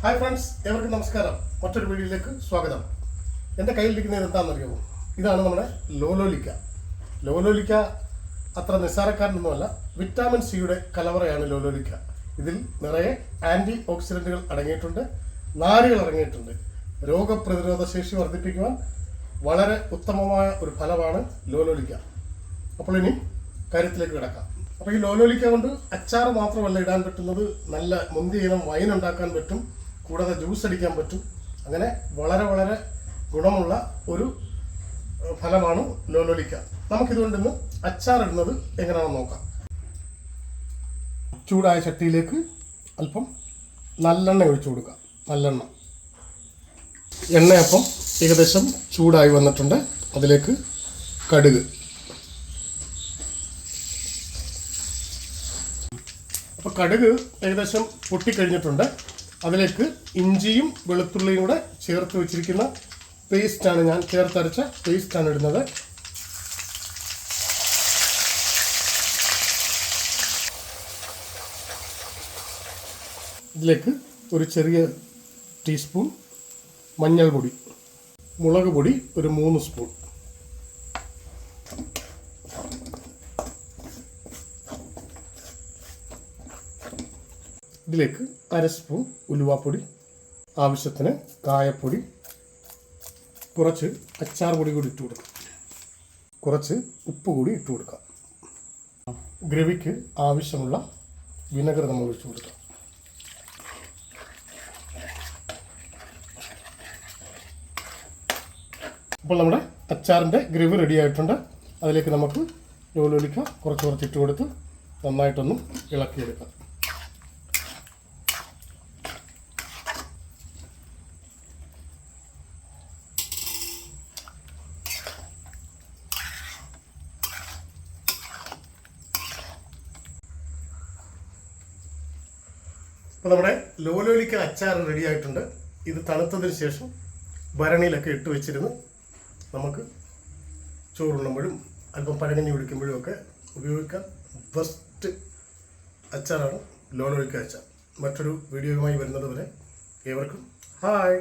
Hi friends, ഏവർക്കും നമസ്കാരം. മറ്റൊരു വീഡിയോയിലേക്ക് സ്വാഗതം. എൻ്റെ കയ്യിലിരിക്കുന്നത് എന്താണെന്നറിയാമോ? ഇതാണ് നമ്മുടെ ലോലോലിക്ക. ലോലോലിക്ക അത്ര നിസ്സാരക്കാരനൊന്നുമല്ല. വിറ്റാമിൻ സിയുടെ കലവറയാണ് ലോലോലിക്ക. ഇതിൽ നിറയെ ആൻറ്റി ഓക്സിഡൻറ്റുകൾ അടങ്ങിയിട്ടുണ്ട്, നാരുകൾ അടങ്ങിയിട്ടുണ്ട്. രോഗപ്രതിരോധ ശേഷി വർദ്ധിപ്പിക്കുവാൻ വളരെ ഉത്തമമായ ഒരു ഫലമാണ് ലോലോലിക്ക. അപ്പോൾ ഇനി കാര്യത്തിലേക്ക് കിടക്കാം. അപ്പോൾ ഈ ലോലോലിക്ക കൊണ്ട് അച്ചാർ മാത്രമല്ല ഇടാൻ പറ്റുന്നത്, നല്ല മുന്തിയ ഇനം വൈൻ ഉണ്ടാക്കാൻ പറ്റും, കൂടാതെ ജ്യൂസ് അടിക്കാൻ പറ്റും. അങ്ങനെ വളരെ വളരെ ഗുണമുള്ള ഒരു ഫലമാണ് ലോലോലിക്ക. നമുക്കിതുകൊണ്ട് ഇന്ന് അച്ചാർ ഇടുന്നത് എങ്ങനെയാണെന്ന് നോക്കാം. ചൂടായ ചട്ടിയിലേക്ക് അല്പം നല്ലെണ്ണ ഒഴിച്ചു കൊടുക്കാം. നല്ലെണ്ണ എണ്ണയപ്പം ഏകദേശം ചൂടായി വന്നിട്ടുണ്ട്. അതിലേക്ക് കടുക്. അപ്പോൾ കടുക് ഏകദേശം പൊട്ടിക്കഴിഞ്ഞിട്ടുണ്ട്. അതിലേക്ക് ഇഞ്ചിയും വെളുത്തുള്ളിയും കൂടെ ചേർത്ത് വെച്ചിരിക്കുന്ന പേസ്റ്റാണ്, ഞാൻ ചേർത്തരച്ച പേസ്റ്റാണ് ഇടുന്നത്. ഇതിലേക്ക് ഒരു ചെറിയ ടീസ്പൂൺ മഞ്ഞൾപ്പൊടി, മുളക് പൊടി ഒരു 3 സ്പൂൺ, ഇതിലേക്ക് 1/2 സ്പൂൺ ഉലുവാപ്പൊടി, ആവശ്യത്തിന് കായപ്പൊടി, കുറച്ച് അച്ചാർ പൊടി കൂടി ഇട്ട് കൊടുക്കാം, കുറച്ച് ഉപ്പ് കൂടി ഇട്ട് കൊടുക്കാം. ഗ്രവിക്ക് ആവശ്യമുള്ള വിനെഗർ നമ്മൾ ഒഴിച്ചു കൊടുക്കാം. അപ്പോൾ നമ്മുടെ അച്ചാറിൻ്റെ ഗ്രവി റെഡി ആയിട്ടുണ്ട്. അതിലേക്ക് നമുക്ക് ലോലോലിക്ക കുറച്ച് ഇട്ട് കൊടുത്ത് നന്നായിട്ടൊന്ന് ഇളക്കിയെടുക്കാം. അപ്പോൾ നമ്മുടെ ലോലോലിക്ക അച്ചാർ റെഡി ആയിട്ടുണ്ട്. ഇത് തണുത്തതിന് ശേഷം ഭരണിയിലൊക്കെ ഇട്ട് വെച്ചിരുന്ന് നമുക്ക് ചോറുണ്ണുമ്പോഴും അല്പം പഴകഞ്ഞി കുടിക്കുമ്പോഴും ഒക്കെ ഉപയോഗിക്കാൻ ബെസ്റ്റ് അച്ചാറാണ് ലോലോലിക്ക അച്ചാർ. മറ്റൊരു വീഡിയോയുമായി വരുന്നത് വരെ ഏവർക്കും ഹായ്.